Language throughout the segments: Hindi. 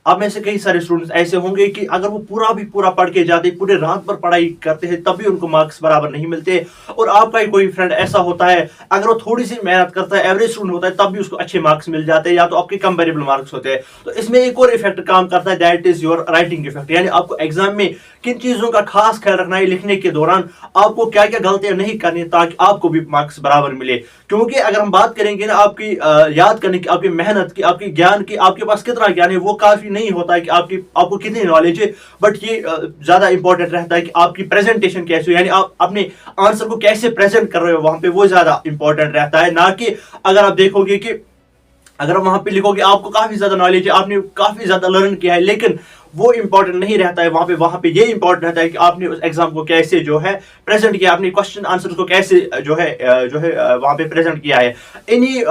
आप में से कई सारे स्टूडेंट्स ऐसे होंगे कि अगर वो पूरा पढ़ के जाते, पूरे रात भर पढ़ाई करते हैं, तब भी उनको मार्क्स बराबर नहीं मिलते। और आपका ही कोई फ्रेंड ऐसा होता है, अगर वो थोड़ी सी मेहनत करता है, एवरेज स्टूडेंट होता है, तब भी उसको अच्छे मार्क्स मिल जाते हैं, या तो आपके कंपेरेबल मार्क्स होते हैं। तो इसमें एक और इफेक्ट काम करता है, that is your writing effect. यानी आपको एग्जाम में किन चीजों का खास ख्याल रखना है, लिखने के दौरान आपको क्या क्या गलतियां नहीं करनी ताकि आपको भी मार्क्स बराबर मिले। क्योंकि अगर हम बात करेंगे ना आपकी याद करने की, आपकी मेहनत की, आपकी ज्ञान की, आपके पास कितना ज्ञान है, वो काफी नहीं होता है कि आपको कितनी नॉलेज है। बट ये ज्यादा इंपॉर्टेंट रहता है कि आपकी प्रेजेंटेशन कैसे हो, यानी आप अपने आंसर को कैसे प्रेजेंट कर रहे हो वहां पे, वो ज्यादा इंपॉर्टेंट रहता है। ना कि अगर आप देखोगे कि अगर वहां पे लिखोगे आपको काफी ज्यादा नॉलेज है, आपने काफी ज्यादा लर्न किया है, लेकिन वो इंपॉर्टेंट नहीं रहता है वहां पे ये इंपॉर्टेंट रहता है कि आपने उस एग्जाम को कैसे जो है प्रेजेंट किया, अपने क्वेश्चन आंसर को कैसे जो है वहां पे प्रेजेंट किया है। इन्हीं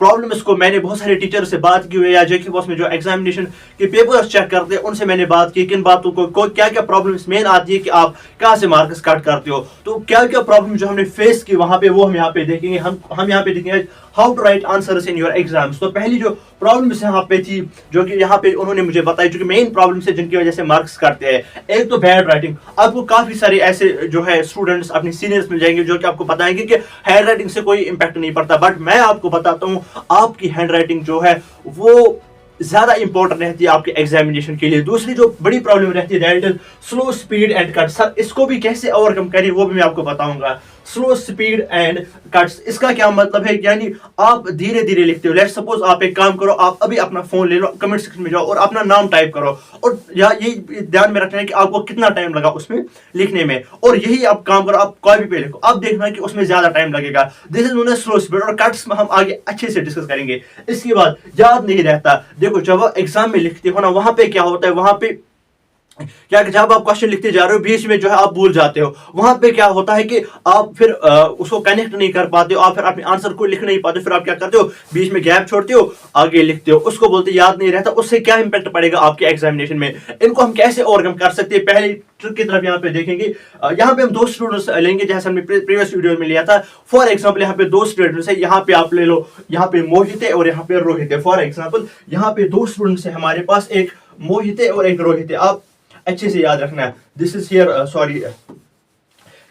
प्रॉब्लम्स को मैंने बहुत सारे टीचर से बात की हुई है, या जेके बॉस में जो एग्जामिनेशन के पेपर्स चेक करते हैं उनसे मैंने बात की, किन बातों को क्या क्या प्रॉब्लम्स मेन आती है कि आप कहां से मार्क्स कट करते हो। तो क्या क्या प्रॉब्लम जो हमने फेस की वहां पे, वो हम यहाँ पे देखेंगे। हम यहाँ पे देखेंगे how to write answers in your exams. तो पहली जो प्रॉब्लम्स यहाँ पे थी, जो कि यहाँ पे उन्होंने मुझे बताई, जो कि मेन प्रॉब्लम्स है जिनकी वजह से मार्क्स काटते हैं। एक तो बैड राइटिंग। आपको काफी सारे ऐसे जो है स्टूडेंट्स अपने सीनियर्स मिल जाएंगे जो कि आपको बताएंगे कि हैंड राइटिंग से कोई इंपैक्ट नहीं पड़ता, बट मैं आपको बताता हूँ आपकी हैंड राइटिंग जो है वो ज्यादा इंपॉर्टेंट रहती है आपके एग्जामिनेशन के लिए। दूसरी जो बड़ी प्रॉब्लम रहती है that is slow speed and cut. Sir इसको भी कैसे ओवरकम करें वो भी मैं आपको बताऊंगा। स्लो स्पीड एंड कट्स, इसका क्या मतलब है, यानी आप धीरे धीरे लिखते हो। लेट्स सपोज आप एक काम करो, आप अभी अपना फोन ले लो, कमेंट सेक्शन में जाओ और अपना नाम टाइप करो, और ये ध्यान में रखना है कि आपको कितना टाइम लगा उसमें लिखने में, और यही आप काम करो, आप कॉपी पे लिखो, आप देखना कि उसमें ज्यादा टाइम लगेगा। This is known as slow speed. और कट्स में हम आगे अच्छे से डिस्कस करेंगे। इसके बाद याद नहीं रहता। देखो जब आप एग्जाम में लिखते हो ना, वहां पे क्या होता है, वहां पे क्या जब आप क्वेश्चन लिखते जा रहे हो बीच में जो है आप भूल जाते हो, वहां पे क्या होता है कि आप फिर उसको कनेक्ट नहीं कर पाते हो, आप फिर अपने आंसर को लिख नहीं पाते, फिर आप क्या करते हो, बीच में गैप छोड़ते हो, आगे लिखते हो, उसको बोलते याद नहीं रहता। उससे क्या इंपैक्ट पड़ेगा आपके एग्जामिनेशन में। इनको हम कैसे ओवरकम कर सकते हैं, पहले ट्रिक की तरफ यहाँ पे देखेंगे। यहाँ पे हम दो स्टूडेंट्स लेंगे जैसे हमने प्रीवियस वीडियो में लिया था। फॉर एग्जाम्पल यहाँ पे दो स्टूडेंट्स है, यहाँ पे आप ले लो, यहाँ पे मोहित है और यहाँ पे रोहित है। फॉर एग्जाम्पल यहाँ पे दो स्टूडेंट्स है हमारे पास, एक मोहित है और एक रोहित है। आप अच्छे से याद रखना है। दिस इज हियर सॉरी,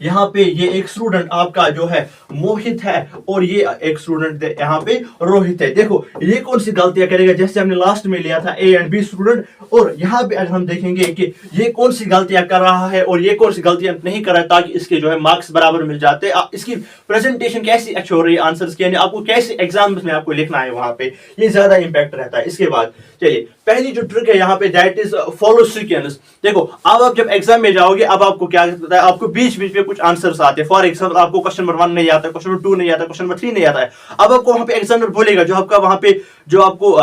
यहाँ पे ये एक स्टूडेंट आपका जो है मोहित है और ये एक स्टूडेंट यहाँ पे रोहित है। देखो ये कौन सी गलतियां करेगा, जैसे हमने लास्ट में लिया था ए एंड बी स्टूडेंट, और यहाँ पे आज हम देखेंगे कि ये कौन सी गलतियां कर रहा है और ये कौन सी गलतियां नहीं कर रहा है, ताकि इसके जो है मार्क्स बराबर मिल जाते हैं। इसकी प्रेजेंटेशन कैसी अच्छी हो रही है आंसर्स की, यानी आपको कैसे एग्जाम में आपको लिखना है, वहां पे ये ज्यादा इंपैक्ट रहता है। इसके बाद चलिए पहली जो ट्रिक है यहाँ पे दैट इज फॉलो सीक्वेंस। देखो अब आप जब एग्जाम में जाओगे, अब आपको क्या करता है, आपको बीच बीच में कुछ आंसर्स आते हैं। फॉर एग्जाम्पल आपको क्वेश्चन नंबर 1 नहीं आता, क्वेश्चन नंबर 2 नहीं आता, क्वेश्चन नंबर 3 नहीं आता है। अब आपको वहां पे एग्जामिनर बोलेगा, जो आपका वहां पे जो आपको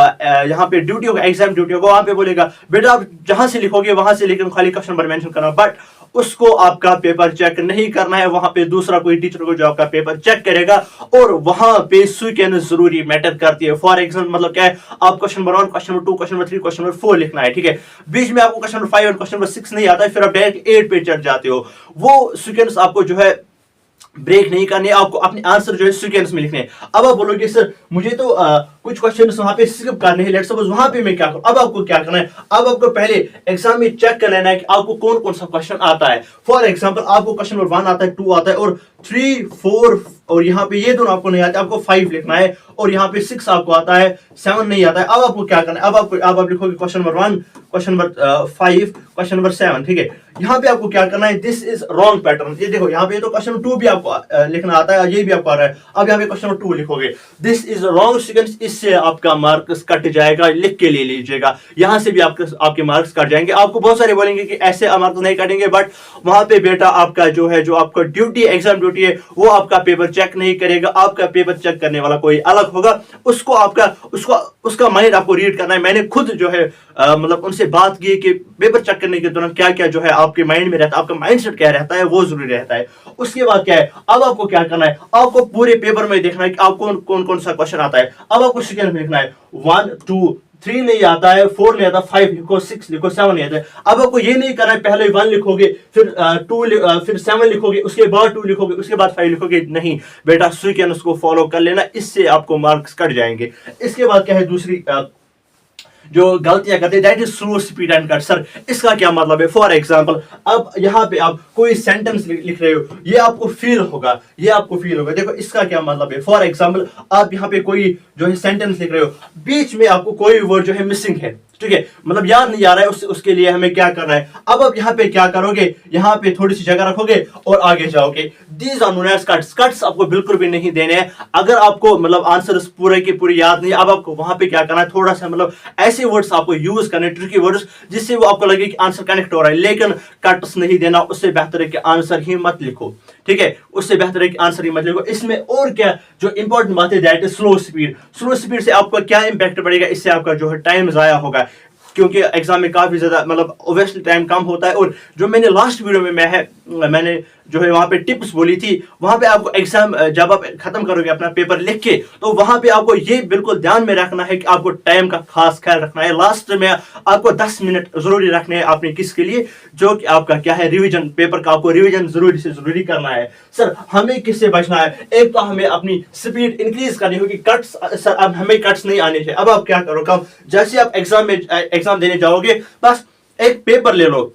यहाँ पे ड्यूटी होगा, एग्जाम ड्यूटी होगा, वहां पे बोलेगा बेटा आप जहां से लिखोगे वहां से लेकर खाली क्वेश्चन नंबर मेंशन करना, बट उसको आपका पेपर चेक नहीं करना है। वहां पे दूसरा कोई टीचर को जो आपका पेपर चेक करेगा, और वहां पे सीक्वेंस जरूरी मैटर करती है। फॉर एग्जाम्पल मतलब क्या है, आप question number 1, question number 2, question number 3, question number 4 लिखना है, ठीक है। बीच में आपको क्वेश्चन नंबर 5 और क्वेश्चन नंबर 6 नहीं आता है, फिर आप डायरेक्ट 8 पे चढ़ जाते हो। वो सीक्वेंस आपको जो है ब्रेक नहीं करने, आपको अपने आंसर जो है सीक्वेंस में लिखने हैं। अब आप बोलोगे सर मुझे तो कुछ क्वेश्चन वहां पे स्किप करने हैं, लेट्स सपोज वहां पे मैं क्या करूं। अब आपको क्या करना है, अब आपको पहले एग्जाम में चेक कर लेना है कि आपको कौन कौन सा क्वेश्चन आता है। फॉर एग्जांपल आपको क्वेश्चन नंबर 1 आता है, 2 आता है और 3, 4 और यहाँ पे ये दोनों आपको नहीं आते, आपको 5 लिखना है, और यहाँ पे 6 आपको आता है, 7 नहीं आता है। अब आपको क्या करना है, अब आप लिखोगे question number 1, question number 5, question number 7, ठीक है। यहाँ पे आपको क्या करना है, दिस इज रॉन्ग पैटर्न। ये देखो यहाँ पे तो क्वेश्चन नंबर 2 भी आपको लिखना आता है, ये भी आपको आ रहा है। अब यहाँ पे क्वेश्चन नंबर 2 लिखोगे, दिस इज रॉन्ग सीक्वेंस, इससे आपका मार्क्स कट जाएगा, लिख के ले लीजिएगा। यहाँ से भी आपके मार्क्स कट जाएंगे। आपको बहुत सारे बोलेंगे कि ऐसे मार्क्स नहीं कटेंगे, बट वहां पे बेटा आपका जो है, जो आपका ड्यूटी एग्जाम ड्यूटी है, वो आपका पेपर चेक नहीं करेगा, आपका पेपर चेक करने वाला कोई अलग होगा। उसको उसका माइंड आपको रीड करना है। मैंने खुद जो है मतलब उनसे बात की कि पेपर चेक करने के दौरान क्या क्या जो है आपके माइंड में रहता है, आपका माइंडसेट क्या रहता है, वो जरूरी रहता है। उसके बाद क्या है, अब आपको क्या करना है, आपको पूरे पेपर में देखना है कि आपको कौन सा क्वेश्चन आता है। अब आपको सीक्वेंस में लिखना है, 1, 2, 3 नहीं आता है, 4 नहीं आता, 5 लिखो, 6 लिखो, 7 नहीं आता है। अब आपको ये नहीं करना है पहले 1 लिखोगे, फिर 2 फिर 7 लिखोगे, उसके बाद 2 लिखोगे, उसके बाद 5 लिखोगे। नहीं बेटा, सीक्वेंस को फॉलो कर लेना, इससे आपको मार्क्स कट जाएंगे। इसके बाद क्या है, दूसरी जो गलतियां करते हैं, that is slow speed and cut. Sir इसका क्या मतलब है? फॉर एग्जाम्पल, अब यहाँ पे आप कोई सेंटेंस लिख रहे हो, ये आपको फील होगा, ये आपको फील होगा। देखो इसका क्या मतलब है। फॉर एग्जाम्पल, आप यहाँ पे कोई जो है सेंटेंस लिख रहे हो, बीच में आपको कोई वर्ड जो है मिसिंग है, ठीक है, मतलब याद नहीं आ रहा है, उसके लिए हमें क्या करना है। अब आप यहाँ पे क्या करोगे, यहाँ पे थोड़ी सी जगह रखोगे और आगे जाओगे। These are known as cuts. Cuts आपको बिल्कुल भी नहीं देने हैं। अगर आपको मतलब आंसर पूरे की पूरी याद नहीं, अब आपको वहां पे क्या करना है, थोड़ा सा मतलब ऐसे वर्ड्स आपको यूज करने, ट्रिकी वर्ड्स, जिससे वो आपको लगे कि आंसर कनेक्ट हो रहा है। लेकिन कट्स नहीं देना, उससे बेहतर है कि आंसर ही मत लिखो, ठीक है, उससे बेहतर है कि आंसर ही मत लिखो। इसमें और क्या जो इंपॉर्टेंट बात है, that is slow speed. Slow speed से आपको क्या इंपैक्ट पड़ेगा, इससे आपका जो है टाइम जाया होगा, क्योंकि एग्जाम में काफी ज्यादा मतलब ओब्वियसली टाइम कम होता है। और जो मैंने लास्ट वीडियो में मैंने जो है वहां पे टिप्स बोली थी, वहां पे आपको एग्जाम जब आप खत्म करोगे अपना पेपर लिख के, तो वहां पे आपको ये बिल्कुल ध्यान में रखना है कि आपको टाइम का खास ख्याल रखना है। लास्ट में आपको 10 मिनट जरूरी रखने हैं आपने किसके लिए, जो कि आपका क्या है, रिवीजन, पेपर का आपको रिवीजन जरूरी से जरूरी करना है। सर हमें किससे बचना है? एक तो हमें अपनी स्पीड इंक्रीज करनी होगी। कट्स, सर अब हमें कट्स नहीं आने चाहिए। अब आप क्या करो, कम जैसे आप एग्जाम देने जाओगे, बस एक पेपर ले लो,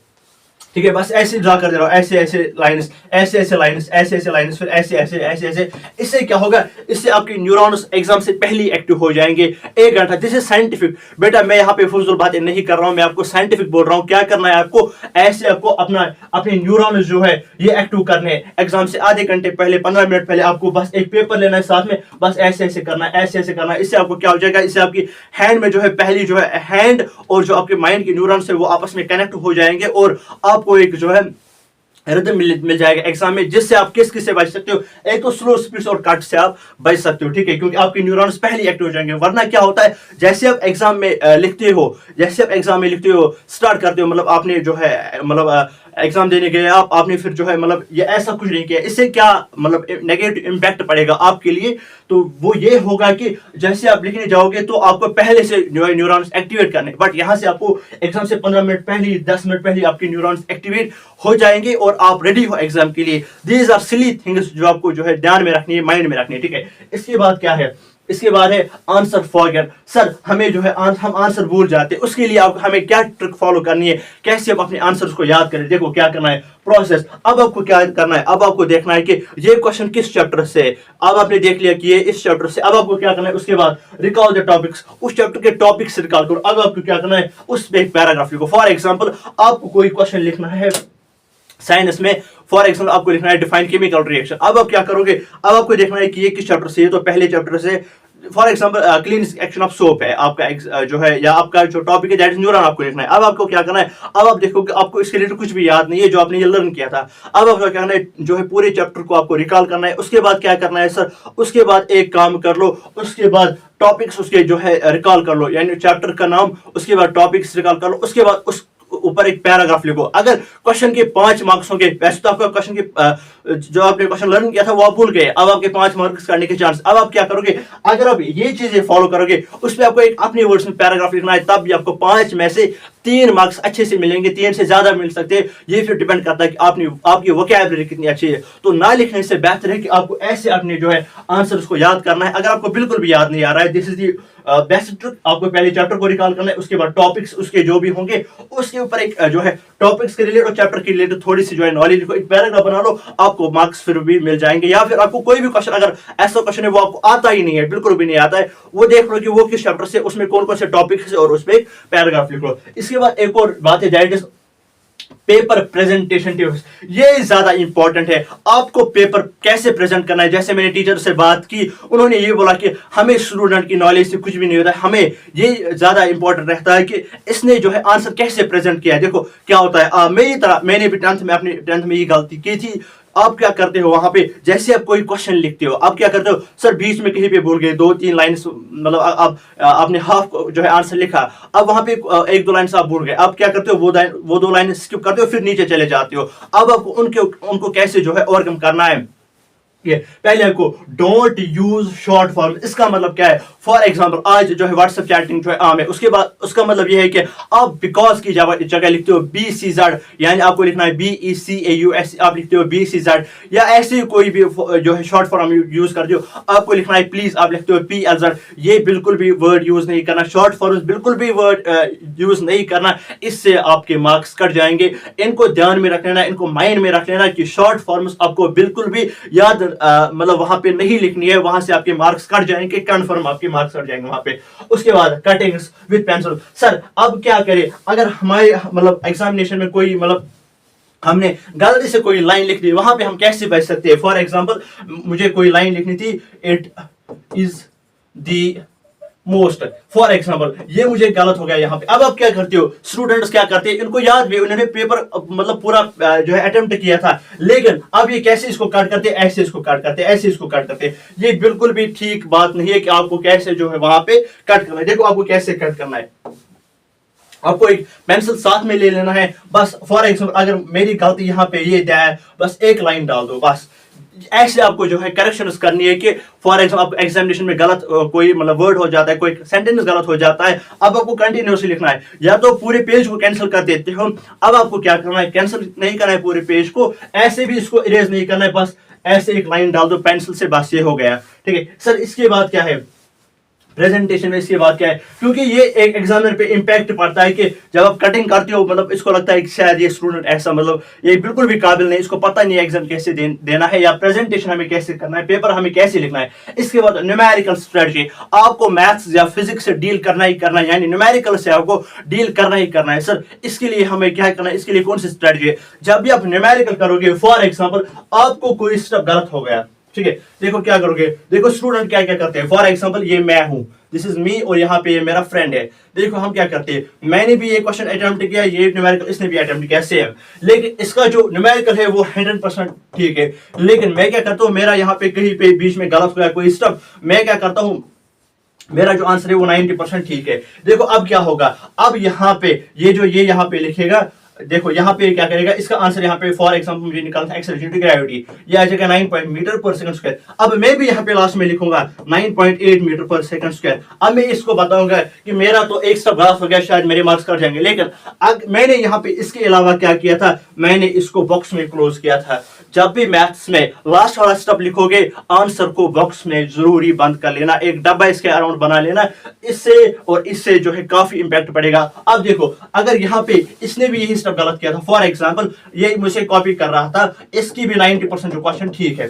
ठीक है, बस ऐसे ड्रा कर दे रहा हूं, ऐसे ऐसे लाइंस, ऐसे ऐसे लाइंस, ऐसे ऐसे लाइंस, फिर ऐसे ऐसे ऐसे ऐसे। इससे क्या होगा, इससे आपके न्यूरॉन्स एग्जाम से पहले एक्टिव हो जाएंगे। 1 घंटा, दिस इज साइंटिफिक। बेटा मैं यहाँ पे फजूल बातें नहीं कर रहा हूं, मैं आपको साइंटिफिक बोल रहा हूं। क्या करना है आपको, ऐसे आपको अपने न्यूरॉन्स जो है ये एक्टिव करने हैं। एग्जाम से आधे घंटे पहले, 15 मिनट पहले आपको बस एक पेपर लेना है साथ में, बस ऐसे ऐसे करना है, ऐसे ऐसे करना है। इससे आपको क्या हो जाएगा, इससे आपकी हैंड में जो है पहली जो है हैंड और जो आपके माइंड के न्यूरॉन्स है वो आपस में कनेक्ट हो जाएंगे, और आपको एक जो है रिदम मिल जाएगा एग्जाम में, जिससे आप किस से बच सकते हो, एक तो स्लो स्पीड और कट से आप बच सकते हो, ठीक है, क्योंकि आपके न्यूरॉन्स पहले एक्टिव हो जाएंगे। वरना क्या होता है, जैसे आप एग्जाम में लिखते हो, स्टार्ट करते हो, मतलब आपने जो है मतलब एग्जाम देने गए आपने फिर जो है मतलब ये ऐसा कुछ नहीं किया, इससे क्या मतलब नेगेटिव इंपैक्ट पड़ेगा आपके लिए, तो वो ये होगा कि जैसे आप लिखने जाओगे तो आपको पहले से न्यूरॉन्स एक्टिवेट करने, बट यहाँ से आपको एग्जाम से 15 मिनट पहले, 10 मिनट पहले आपके न्यूरॉन्स एक्टिवेट हो जाएंगे और आप रेडी हो एग्जाम के लिए। दीज आर सिली थिंग्स जो आपको जो है ध्यान में रखनी है, माइंड में रखनी है, ठीक है। इसके बाद क्या है, इसके बाद है आंसर फॉरगेट। सर हमें जो है हम आंसर भूल जाते हैं, उसके लिए हमें क्या ट्रिक फॉलो करनी है, कैसे हम अपने आंसर्स को याद करें। देखो क्या करना है, प्रोसेस। अब आपको क्या करना है, अब आपको देखना है कि ये क्वेश्चन किस चैप्टर से है। अब आपने देख लिया कि ये इस चैप्टर से, अब आपको क्या करना है, उसके बाद रिकॉल द टॉपिक्स, उस चैप्टर के टॉपिक्स से रिकॉल करो। अब आपको क्या करना है, उस पे एक पैराग्राफ लिखो। फॉर एग्जांपल आपको कोई क्वेश्चन लिखना है साइंस में, फॉर एग्जाम्पल आपको लिखना है डिफाइन केमिकल रिएक्शन। अब आप क्या करोगे, अब आपको देखना है कि ये किस चैप्टर से है, तो पहले चैप्टर से। For example clean action of soap है आपका जो है, या आपका जो टॉपिक है दैट इज न्यूरॉन, आपको लिखना है। अब आपको क्या करना है, अब आप देखोगे आपको इसके रिलेटेड कुछ भी याद नहीं है जो आपने ये लर्न किया था। अब आपको क्या करना है, जो है पूरे चैप्टर को आपको रिकॉल करना है। उसके बाद क्या करना है सर, उसके बाद एक काम कर लो, उसके बाद टॉपिक्स उसके जो है रिकॉल कर लो, यानी चैप्टर का नाम, उसके बाद टॉपिक्स रिकॉल कर लो, उसके बाद उस ऊपर एक पैराग्राफ लिखो। अगर क्वेश्चन के 5 मार्क्स होंगे, वैसे तो आपका क्वेश्चन के जो आपने क्वेश्चन लर्न किया था वो आप भूल गए, अब आपके 5 मार्क्स करने के चांस। अब आप क्या करोगे, अगर आप ये चीजें फॉलो करोगे, उस पर आपको एक अपने वर्ड्स में पैराग्राफ लिखना है, तब भी आपको 5 में से 3 मार्क्स अच्छे से मिलेंगे, 3 से ज्यादा मिल सकते हैं। ये फिर डिपेंड करता है कि आपकी वोकैबुलरी कितनी अच्छी है। तो ना लिखने से बेहतर है कि आपको ऐसे अपने जो है आंसर को याद करना है। अगर आपको बिल्कुल भी याद नहीं आ रहा है, this is the best trick. आपको पहले चैप्टर को रिकॉल करना है, उसके बाद टॉपिक्स उसके जो भी होंगे उसके ऊपर एक जो है टॉपिक्स के रिलेटेड और चैप्टर के रिलेटेड थोड़ी सी जो है नॉलेज लिखो, एक पैराग्राफ बना लो, आपको मार्क्स फिर भी मिल जाएंगे। या फिर आपको कोई भी क्वेश्चन, अगर ऐसा क्वेश्चन है वो आपको आता ही नहीं है, बिल्कुल भी नहीं आता है, वो देख लो कि वो किस चैप्टर से, उसमें कौन कौन से टॉपिक्स है और उस पर एक पैराग्राफ लिख लो। इसके बाद एक और बात है, that is paper presentation tips. ये ज्यादा इंपॉर्टेंट है, आपको पेपर कैसे प्रेजेंट करना है। जैसे मैंने टीचर से बात की, उन्होंने ये बोला कि हमें स्टूडेंट की नॉलेज से कुछ भी नहीं होता है, हमें ये ज्यादा इंपॉर्टेंट रहता है कि इसने जो है आंसर कैसे प्रेजेंट किया है। देखो क्या होता है, मैंने भी अपने टेंथ में ये गलती की थी। आप क्या करते हो वहां पे, जैसे आप कोई क्वेश्चन लिखते हो, आप क्या करते हो सर, बीच में कहीं पे भूल गए 2-3 लाइन, मतलब आपने हाफ जो है आंसर लिखा, अब वहां पे 1-2 लाइन आप भूल गए, आप क्या करते हो, वो 2 लाइन स्किप करते हो, फिर नीचे चले जाते हो। अब आपको उनको कैसे जो है ओवरकम करना है, पहले आपको डोंट यूज शॉर्ट फॉर्म, इसका मतलब क्या है? फॉर एग्जांपल आज जो है व्हाट्सएप चैटिंग जो है आम है, उसके बाद उसका मतलब यह है कि आप बिकॉज की जगह लिखते हो BCZ, यानी आपको लिखना है BECAUS, आप लिखते हो BCZ, या ऐसे कोई भी जो है शॉर्ट फॉर्म यूज करते हो, आपको लिखना है प्लीज, आप लिखते हो PLZ। ये बिल्कुल भी वर्ड यूज नहीं करना, शॉर्ट फॉर्म बिल्कुल भी वर्ड यूज नहीं करना, इससे आपके मार्क्स कट जाएंगे। इनको ध्यान में रख लेना, इनको माइंड में रख लेना कि शॉर्ट फॉर्म्स आपको बिल्कुल भी याद मतलब वहां पे नहीं लिखनी है, वहां से आपके मार्क्स कट जाएंगे, कंफर्म आपके मार्क्स कट जाएंगे वहां पे। उसके बाद कटिंग्स विद पेंसिल। सर अब क्या करें अगर हमारे मतलब एग्जामिनेशन में कोई मतलब हमने गलती से कोई लाइन लिख दी, वहां पे हम कैसे बच सकते हैं? फॉर एग्जांपल मुझे कोई लाइन लिखनी थी, it is the most, for example ये मुझे गलत हो गया यहाँ पे। अब आप क्या करते हो, स्टूडेंट्स क्या करते हैं, इनको याद भी, उन्होंने पेपर मतलब पूरा जो है अटेम्प्ट किया था, लेकिन अब ये कैसे इसको कट करते हैं, ऐसे इसको कट करते हैं, ऐसे इसको कट करते हैं। ये बिल्कुल भी ठीक बात नहीं है कि आपको कैसे जो है वहां पे कट करना है। देखो आपको कैसे कट करना है, आपको एक पेंसिल साथ में ले लेना है, बस फॉर एग्जाम्पल अगर मेरी गलती यहाँ पे ये दिया है, बस एक लाइन डाल दो, बस ऐसे आपको जो है करेक्शंस करनी है कि फॉर एग्जाम्पल आपको एग्जामिनेशन में गलत कोई मतलब वर्ड हो जाता है, कोई सेंटेंस गलत हो जाता है, अब आपको कंटिन्यूसली लिखना है। या तो पूरे पेज को कैंसिल कर देते हो, अब आपको क्या करना है, कैंसिल नहीं करना है पूरे पेज को, ऐसे भी इसको इरेज नहीं करना है, बस ऐसे एक लाइन डाल दो पेंसिल से, बस ये हो गया। ठीक है सर, इसके बाद क्या है प्रेजेंटेशन में, इसके बाद क्या है, क्योंकि ये एक एग्जामिनर पे इंपैक्ट पड़ता है कि जब आप कटिंग करते हो मतलब इसको लगता है कि शायद ये स्टूडेंट ऐसा मतलब ये बिल्कुल भी काबिल नहीं, इसको पता नहीं है एग्जाम कैसे देना है, या प्रेजेंटेशन हमें कैसे करना है, पेपर हमें कैसे लिखना है। इसके बाद न्यूमेरिकल स्ट्रेटजी, आपको मैथ्स या फिजिक्स से डील करना ही करना है, यानी न्यूमेरिकल से आपको डील करना ही करना है। सर इसके लिए हमें क्या करना है, इसके लिए कौन सी स्ट्रेटजी है? जब भी आप न्यूमेरिकल करोगे, फॉर एग्जाम्पल आपको कोई स्टेप गलत हो गया, ठीक है, देखो क्या करोगे, देखो स्टूडेंट क्या क्या करते हैं। फॉर एग्जांपल ये मैं हूं, दिस इज मी, और यहाँ पे ये मेरा फ्रेंड है। देखो हम क्या करते हैं, मैंने भी ये क्वेश्चन अटेम्प्ट किया, ये न्यूमेरिकल इसने भी अटेम्प्ट किया सेम, लेकिन इसका जो न्यूमेरिकल है वो 100% ठीक है, लेकिन मैं क्या करता हूँ, मेरा यहाँ पे कहीं पे बीच में गलत हुआ कोई स्टेप, मैं क्या करता हूँ, मेरा जो आंसर है वो 90% ठीक है। देखो अब क्या होगा, अब यहाँ पे ये यहाँ पे लिखेगा, देखो यहाँ पे क्या करेगा, इसका आंसर यहाँ पे फॉर एग्जांपल मुझे निकालना है एक्सेलरेशन टू ग्रेविटी, ये आ जाएगा 9 मीटर पर सेकंड स्क्वायर। अब मैं भी यहाँ पे लास्ट में लिखूंगा 9.8 मीटर पर सेकंड स्क्वायर। अब मैं इसको बताऊंगा कि मेरा तो एक स्टेप गलत हो गया, शायद मेरे मार्क्स कट जाएंगे, लेकिन मैंने यहाँ पे इसके अलावा क्या किया था, मैंने इसको बॉक्स में क्लोज किया था। जब भी मैथ्स में लास्ट वाला स्टेप लिखोगे, आंसर को बॉक्स में जरूरी बंद कर लेना, एक डब्बा इसके अराउंड बना लेना, इससे और इससे जो है काफी इंपैक्ट पड़ेगा। अब देखो अगर यहाँ पे इसने भी यही स्टेप गलत किया था, फॉर एग्जांपल ये मुझे कॉपी कर रहा था, इसकी भी 90% जो क्वेश्चन ठीक है,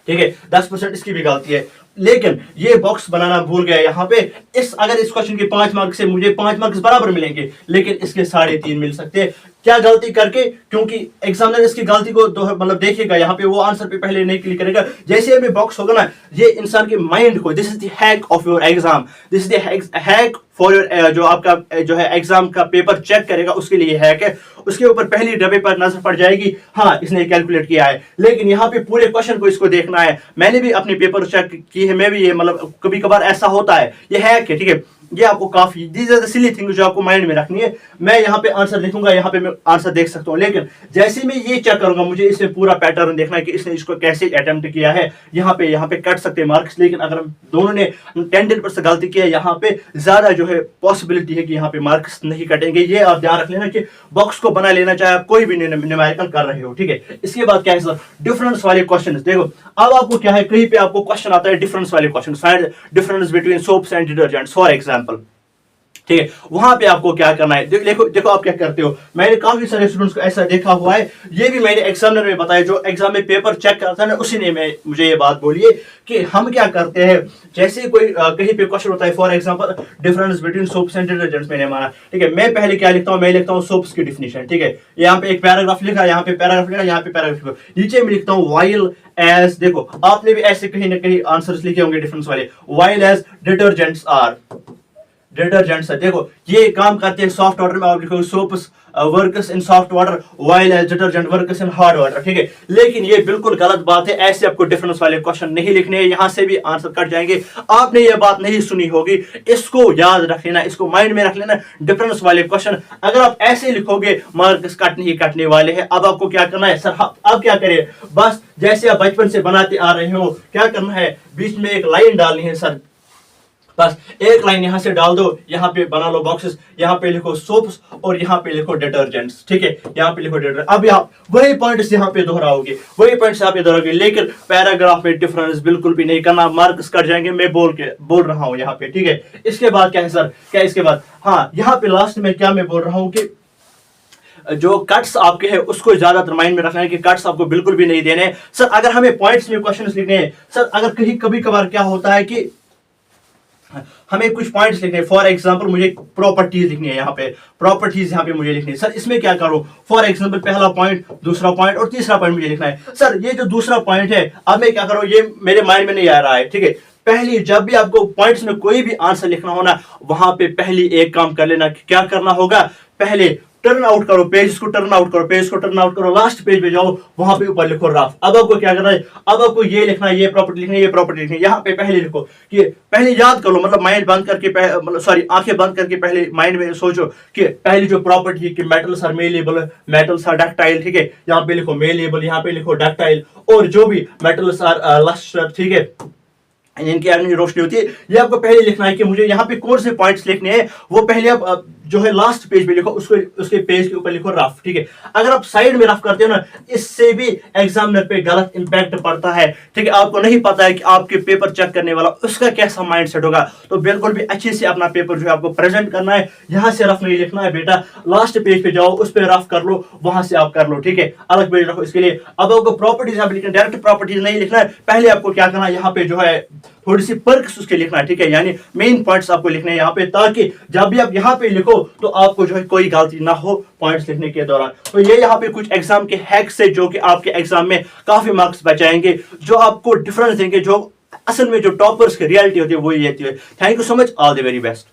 ठीक है, 10% इसकी भी गलती है, लेकिन ये बॉक्स बनाना भूल गया यहाँ पे। अगर इस क्वेश्चन के 5 मार्क्स से मुझे 5 मार्क्स बराबर मिलेंगे, लेकिन इसके 3.5 मिल सकते हैं। क्या गलती करके, क्योंकि एग्जामिनर इसकी गलती को मतलब देखेगा, यहाँ पे वो आंसर पे पहले नहीं क्लिक करेगा। जैसे में बॉक्स होगा ना, ये इंसान के माइंड को, this is the hack of your exam, this is the hack for your, जो आपका जो है एग्जाम का पेपर चेक करेगा उसके लिए हैक है। उसके ऊपर पहली डब्बे पर नजर पड़ जाएगी, हाँ इसने कैलकुलेट किया है, लेकिन यहाँ पे पूरे क्वेश्चन को इसको देखना है। मैंने भी अपने पेपर चेक की है, मैं भी ये मतलब कभी कभार ऐसा होता है, ये हैक है, ठीक है। ये आपको काफी, these are the silly things जो आपको माइंड में रखनी है। मैं यहाँ पे आंसर लिखूंगा, यहाँ पे मैं आंसर देख सकता हूँ, लेकिन जैसे मैं ये चेक करूंगा, मुझे इसमें पूरा पैटर्न देखना है कि इसने इसको कैसे अटेम्प्ट किया है। यहाँ पे कट सकते हैं मार्क्स, लेकिन अगर दोनों ने 10% गलती की है, यहाँ पे ज्यादा जो है पॉसिबिलिटी है कि यहाँ पे मार्क्स नहीं कटेंगे। ये आप ध्यान रख लेना कि बॉक्स को बना लेना, चाहे आप कोई भी न्यूमेरिकल कर रहे हो, ठीक है। इसके बाद क्या है सर, डिफरेंस वाले क्वेश्चन। देखो अब आपको क्या है, कहीं पे आपको क्वेश्चन आता है डिफरेंस वाले question, find difference between soaps and detergents for example, ठीक है। वहां पे आपको क्या करना है, देखो आप क्या करते हो, मैंने काफी सारे स्टूडेंट्स को ऐसा देखा हुआ है, ये भी मैंने एग्जामिनर में बताया, जो एग्जाम में पेपर चेक करता है ना, उसी ने मुझे ये बात बोली है कि हम क्या करते हैं, जैसे कोई कहीं पे क्वेश्चन होता है, for example difference between soaps and detergents मैंने माना, ठीक है। मैं पहले क्या लिखता हूँ, मैं लिखता हूँ सोप्स की डिफिनीशन, ठीक है। यहाँ पे एक पैराग्राफ लिखा, यहाँ पे पैराग्राफ लिखा, यहाँ पे पैराग्राफ लिखा, नीचे में लिखता हूँ व्हाइल एज, देखो आपने भी ऐसे कहीं ना कहीं आंसर्स लिखे होंगे डिफरेंस वाले, while as detergents are, detergents है, देखो ये काम करते हैं सॉफ्ट वाटर में, आप लिखो soaps works in soft water while as detergent works in hard water, ठीक है। लेकिन ये बिल्कुल गलत बात है, ऐसे आपको डिफरेंस वाले क्वेश्चन नहीं लिखने हैं, यहां से भी आंसर कट जाएंगे। आपने ये बात नहीं सुनी होगी, इसको याद रख लेना, इसको माइंड में रख लेना। डिफरेंस वाले क्वेश्चन अगर आप ऐसे लिखोगे मार्क्स कट नहीं कटने वाले हैं। अब आपको क्या करना है सर, अब क्या करें, बस जैसे आप बचपन से बनाते आ रहे हो, क्या करना है, बीच में एक लाइन डालनी है सर, बस एक लाइन यहां से डाल दो, यहां पे बना लो बॉक्सेस, यहां पे लिखो सोप्स और यहां पे लिखो डिटर्जेंट्स, ठीक है, यहां पे लिखो डिटर्जेंट। अब आप वही पॉइंट्स यहां पे दोहराओगे, वही पॉइंट्स यहां पे दोहराओगे, लेकिन पैराग्राफ में डिफरेंस बिल्कुल भी नहीं करना, मार्क्स कट जाएंगे। मैं बोल रहा हूं यहां पे, ठीक है। इसके बाद क्या है सर, क्या इसके बाद, हाँ यहां पे लास्ट में क्या मैं बोल रहा हूं कि जो कट्स आपके हैं उसको ज्यादातर माइंड में रखना है कि कट्स आपको बिल्कुल भी नहीं देने सर। अगर हमें पॉइंट्स में क्वेश्चंस लिखने हैं सर, अगर कहीं कभी कभार क्या होता है कि हमें कुछ पॉइंट्स लिखने हैं, फॉर एग्जांपल मुझे प्रॉपर्टीज लिखनी है, यहाँ पे प्रॉपर्टीज यहाँ पे मुझे लिखनी है सर, इसमें क्या करूं, फॉर एग्जांपल पहला पॉइंट, दूसरा पॉइंट और तीसरा पॉइंट मुझे लिखना है सर। ये जो दूसरा पॉइंट है, अब मैं क्या करूं, ये मेरे माइंड में नहीं आ रहा है, ठीक है। पहली जब भी आपको पॉइंट्स में कोई भी आंसर लिखना होना, वहां पे पहली एक काम कर लेना, क्या करना होगा, पहले टर्न आउट करो पेज को, टर्न आउट करो पेज को, टर्न आउट करो, लास्ट पेज पे जाओ, वहां पे ऊपर लिखो रफ। अब आपको क्या करना है, अब आपको ये लिखना है, ये प्रॉपर्टी लिखनी है, ये प्रॉपर्टी लिखनी है। यहाँ पे पहले लिखो कि पहले याद कर लो, मतलब माइंड बंद करके, मतलब सॉरी आंखें बंद करके पहले माइंड में सोचो कि पहली जो प्रॉपर्टी है कि metals are malleable, metals are ductile, ठीक है। यहाँ पे लिखो मेलेबल, यहाँ पे लिखो डक्टाइल, और जो भी मेटल्स आर लस्टर, ठीक है, इनकी अग्नि रोशनी होती है। ये आपको पहले लिखना है कि मुझे यहाँ पे कौन से पॉइंट्स लिखने हैं, वो पहले आप जो है लास्ट पेज पे लिखो, उसको उसके पेज के ऊपर लिखो रफ, ठीक है। अगर आप साइड में रफ करते हो ना, इससे भी एग्जामिनर पे गलत इंपैक्ट पड़ता है, ठीक है। आपको नहीं पता है कि आपके पेपर चेक करने वाला उसका कैसा माइंड सेट होगा, तो बिल्कुल भी अच्छे से अपना पेपर जो है आपको प्रेजेंट करना है। यहाँ से रफ नहीं लिखना है बेटा, लास्ट पेज पे जाओ, उस पर रफ कर लो, वहां से आप कर लो, ठीक है, अलग पेज रखो इसके लिए। अब आपको प्रॉपर्टीज आप लिखना, डायरेक्ट प्रॉपर्टीज नहीं लिखना है, पहले आपको क्या करना है, यहाँ पे जो है थोड़ी सी पर्क्स उसके लिखना है, ठीक है, यानी मेन पॉइंट्स आपको लिखने हैं यहाँ पे, ताकि जब भी आप यहाँ पे लिखो तो आपको जो है कोई गलती ना हो पॉइंट्स लिखने के दौरान। तो ये यहाँ पे कुछ एग्जाम के हैक्स है जो कि आपके एग्जाम में काफी मार्क्स बचाएंगे, जो आपको डिफरेंस देंगे, जो असल में जो टॉपर्स की रियलिटी होती है वो ये होती है। Thank you so much, all the very best.